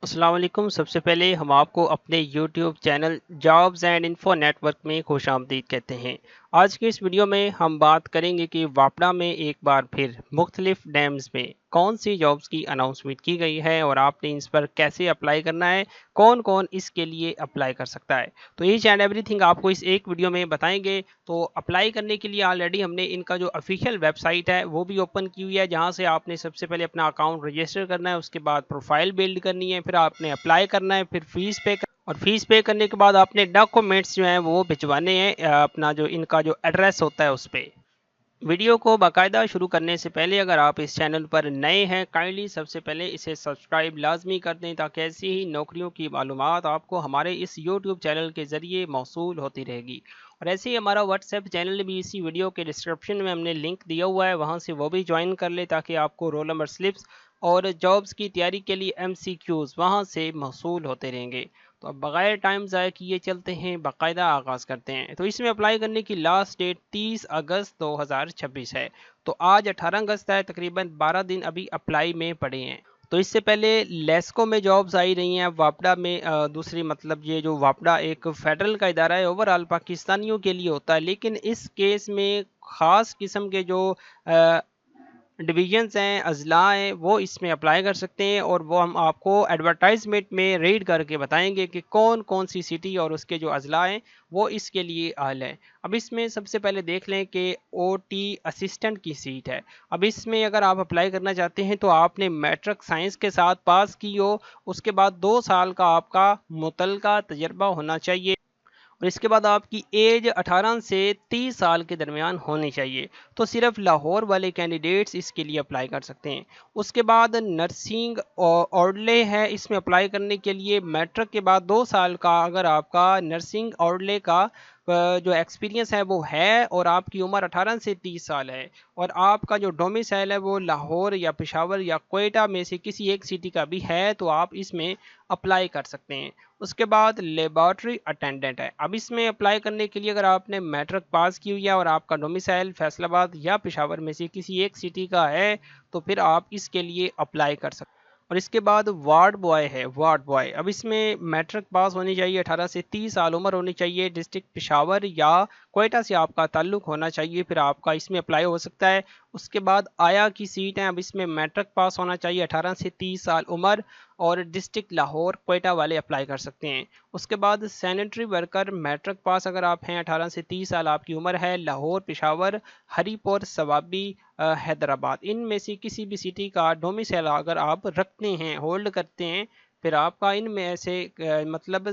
अस्सलाम वालेकुम। सबसे पहले हम आपको अपने YouTube channel jobs and info network में खुशामदीद कहते हैं। आज की इस वीडियो में हम बात करेंगे कि वापडा में एक बार फिर मुख्तलिफ डैम्स में कौन सी जॉब्स की अनाउंसमेंट की गई है और आपने इस पर कैसे अप्लाई करना है, कौन कौन इसके लिए अप्लाई कर सकता है। तो ईच एंड एवरीथिंग आपको इस एक वीडियो में बताएंगे। तो अप्लाई करने के लिए ऑलरेडी हमने इनका जो ऑफिशियल वेबसाइट है वो भी ओपन की हुई है, जहां से आपने सबसे पहले अपना अकाउंट रजिस्टर करना है, उसके बाद प्रोफाइल बिल्ड करनी है, फिर आपने अप्लाई करना है, फिर फीस पे और फीस पे करने के बाद आपने डॉक्यूमेंट्स जो हैं वो भिजवाने हैं अपना जो इनका जो एड्रेस होता है उस पर। वीडियो को बाकायदा शुरू करने से पहले अगर आप इस चैनल पर नए हैं, काइंडली सबसे पहले इसे सब्सक्राइब लाजमी कर दें ताकि ऐसी ही नौकरियों की मालूमात आपको हमारे इस यूट्यूब चैनल के ज़रिए मौसूल होती रहेगी। और ऐसे ही हमारा व्हाट्सएप चैनल भी इसी वीडियो के डिस्क्रिप्शन में हमने लिंक दिया हुआ है, वहाँ से वो भी ज्वाइन कर ले ताकि आपको रोल नंबर स्लिप्स और जॉब्स की तैयारी के लिए MCQs वहाँ से मौसूल होते रहेंगे। तो अब बगैर टाइम ज़ाया किए चलते हैं, बाकायदा आगाज़ करते हैं। तो इसमें अप्लाई करने की लास्ट डेट 30 अगस्त 2026 है। तो आज 18 अगस्त है, तकरीबन 12 दिन अभी अप्लाई में पड़े हैं। तो इससे पहले लेस्को में जॉब्स आई रही हैं, वापडा में दूसरी मतलब ये जो वापडा एक फेडरल का इदारा है, ओवरऑल पाकिस्तानियों के लिए होता है, लेकिन इस केस में ख़ास किस्म के जो डिवीजन्स हैं, अजला हैं, वो इसमें अप्लाई कर सकते हैं और वो हम आपको एडवर्टाइजमेंट में रीड करके बताएंगे कि कौन कौन सी सिटी और उसके जो अजला हैं वो इसके लिए अहल है। अब इसमें सबसे पहले देख लें कि OT असिस्टेंट की सीट है। अब इसमें अगर आप अप्लाई करना चाहते हैं तो आपने मैट्रिक साइंस के साथ पास की हो, उसके बाद 2 साल का आपका मुतलका तजर्बा होना चाहिए और इसके बाद आपकी एज 18 से 30 साल के दरमियान होनी चाहिए। तो सिर्फ लाहौर वाले कैंडिडेट्स इसके लिए अप्लाई कर सकते हैं। उसके बाद नर्सिंग ऑर्डले है, इसमें अप्लाई करने के लिए मैट्रिक के बाद 2 साल का अगर आपका नर्सिंग ऑर्डले का जो एक्सपीरियंस है वो है और आपकी उम्र 18 से 30 साल है और आपका जो डोमिसाइल है वो लाहौर या पेशावर या कोयटा में से किसी एक सिटी का भी है तो आप इसमें अप्लाई कर सकते हैं। उसके बाद लेबॉर्ट्री अटेंडेंट है। अब इसमें अप्लाई करने के लिए अगर आपने मैट्रिक पास की हुई है और आपका डोमिसाइल फैसलाबाद या पेशावर में से किसी एक सिटी का है तो फिर आप इसके लिए अप्लाई कर सकते हैं। और इसके बाद वार्ड बॉय है, वार्ड बॉय। अब इसमें मैट्रिक पास होनी चाहिए, 18 से 30 साल उम्र होनी चाहिए, डिस्ट्रिक्ट पेशावर या कोयटा से आपका ताल्लुक होना चाहिए, फिर आपका इसमें अप्लाई हो सकता है। उसके बाद आया की सीट है। अब इसमें मैट्रिक पास होना चाहिए, 18 से 30 साल उम्र और डिस्ट्रिक्ट लाहौर कोयटा वाले अप्लाई कर सकते हैं। उसके बाद सैनिटरी वर्कर, मैट्रिक पास अगर आप हैं, 18 से 30 साल आपकी उम्र है, लाहौर, पेशावर, हरीपुर, सवाबी, हैदराबाद, इनमें से किसी भी सिटी का डोमिसाइल अगर आप रखते हैं, होल्ड करते हैं, फिर आपका इनमें से मतलब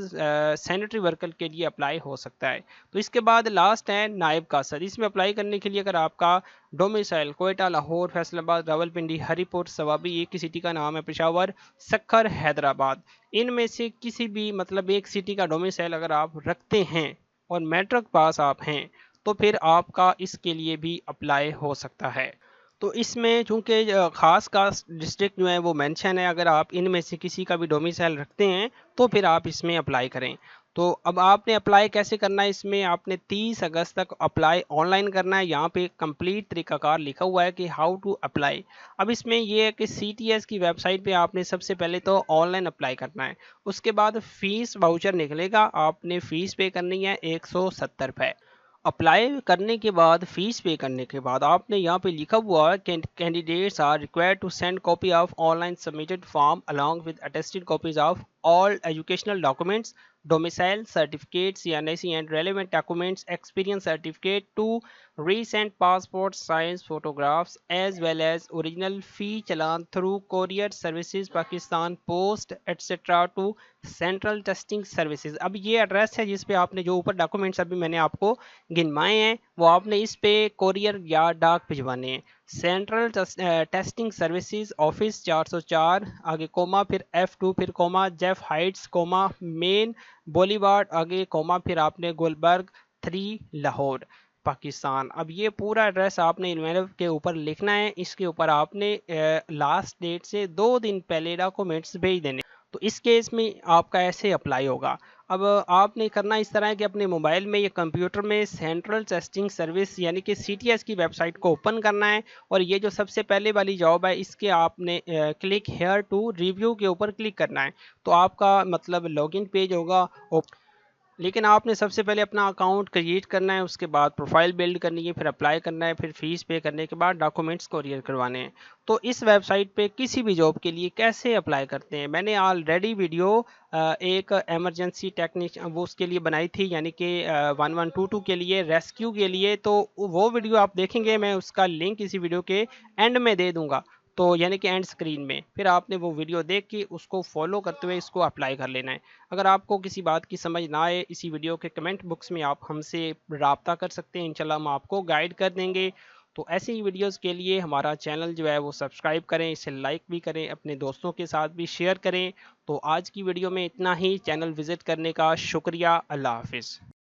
सैनिटरी वर्कर के लिए अप्लाई हो सकता है। तो इसके बाद लास्ट है नायब कासर। इसमें अप्लाई करने के लिए अगर आपका डोमिसाइल कोयटा, लाहौर, फैसलाबाद, रावलपिंडी, हरीपुर, सवाबी, एक ही सिटी का नाम है पेशावर, सक्खर, हैदराबाद, इनमें से किसी भी मतलब एक सिटी का डोमिसाइल अगर आप रखते हैं और मैट्रिक पास आप हैं तो फिर आपका इसके लिए भी अप्लाई हो सकता है। तो इसमें चूंकि ख़ास खास डिस्ट्रिक्ट जो है वो मेंशन है, अगर आप इनमें से किसी का भी डोमिसाइल रखते हैं तो फिर आप इसमें अप्लाई करें। तो अब आपने अप्लाई कैसे करना है, इसमें आपने 30 अगस्त तक अप्लाई ऑनलाइन करना है। यहाँ पे कंप्लीट तरीकाकार लिखा हुआ है कि हाउ टू अप्लाई। अब इसमें ये है कि CTS की वेबसाइट पे आपने सबसे पहले तो ऑनलाइन अप्लाई करना है। उसके बाद फ़ीस वाउचर निकलेगा, आपने फ़ीस पे करनी है 170 रुपये। अप्लाई करने के बाद फीस पे करने के बाद आपने यहाँ पे लिखा हुआ है candidates are required to send copy of online submitted form along with attested copies of all educational documents, domicile certificates, CNIC and relevant documents, experience certificate, to recent passport size photographs as well as original fee challan through courier services Pakistan post etc to central testing services. अब ये address है जिस पे आपने जो ऊपर documents अभी मैंने आपको गिनवाए हैं वो आपने इस पे कोरियर या डाक भिजवाने हैं। सेंट्रल टेस्टिंग सर्विसेज ऑफिस 404 आगे कोमा फिर F2 फिर comma Jeff heights comma main boulevard आगे कोमा फिर आपने गुलबर्ग 3 लाहौर पाकिस्तान। अब ये पूरा एड्रेस आपने ईमेल के ऊपर लिखना है। इसके ऊपर आपने लास्ट डेट से 2 दिन पहले डॉक्यूमेंट्स भेज देने। तो इस केस में आपका ऐसे अप्लाई होगा। अब आपने करना इस तरह है कि अपने मोबाइल में या कंप्यूटर में सेंट्रल टेस्टिंग सर्विस यानी कि सीटीएस की वेबसाइट को ओपन करना है, और ये जो सबसे पहले वाली जॉब है इसके आपने क्लिक हेयर टू रिव्यू के ऊपर क्लिक करना है। तो आपका मतलब लॉगिन पेज होगा, लेकिन आपने सबसे पहले अपना अकाउंट क्रिएट करना है, उसके बाद प्रोफाइल बिल्ड करनी है, फिर अप्लाई करना है, फिर फीस पे करने के बाद डॉक्यूमेंट्स कोरियर करवाने हैं। तो इस वेबसाइट पे किसी भी जॉब के लिए कैसे अप्लाई करते हैं, मैंने ऑलरेडी वीडियो एक एमरजेंसी टेक्नीशियन वो उसके लिए बनाई थी, यानी कि 1122 के लिए, रेस्क्यू के लिए। तो वो वीडियो आप देखेंगे, मैं उसका लिंक इसी वीडियो के एंड में दे दूंगा, तो यानी कि एंड स्क्रीन में। फिर आपने वो वीडियो देख के उसको फॉलो करते हुए इसको अप्लाई कर लेना है। अगर आपको किसी बात की समझ ना आए, इसी वीडियो के कमेंट बॉक्स में आप हमसे रब्ता कर सकते हैं, इंशाल्लाह हम आपको गाइड कर देंगे। तो ऐसी ही वीडियोस के लिए हमारा चैनल जो है वो सब्सक्राइब करें, इसे लाइक भी करें, अपने दोस्तों के साथ भी शेयर करें। तो आज की वीडियो में इतना ही। चैनल विज़िट करने का शुक्रिया। अल्लाह हाफिज़।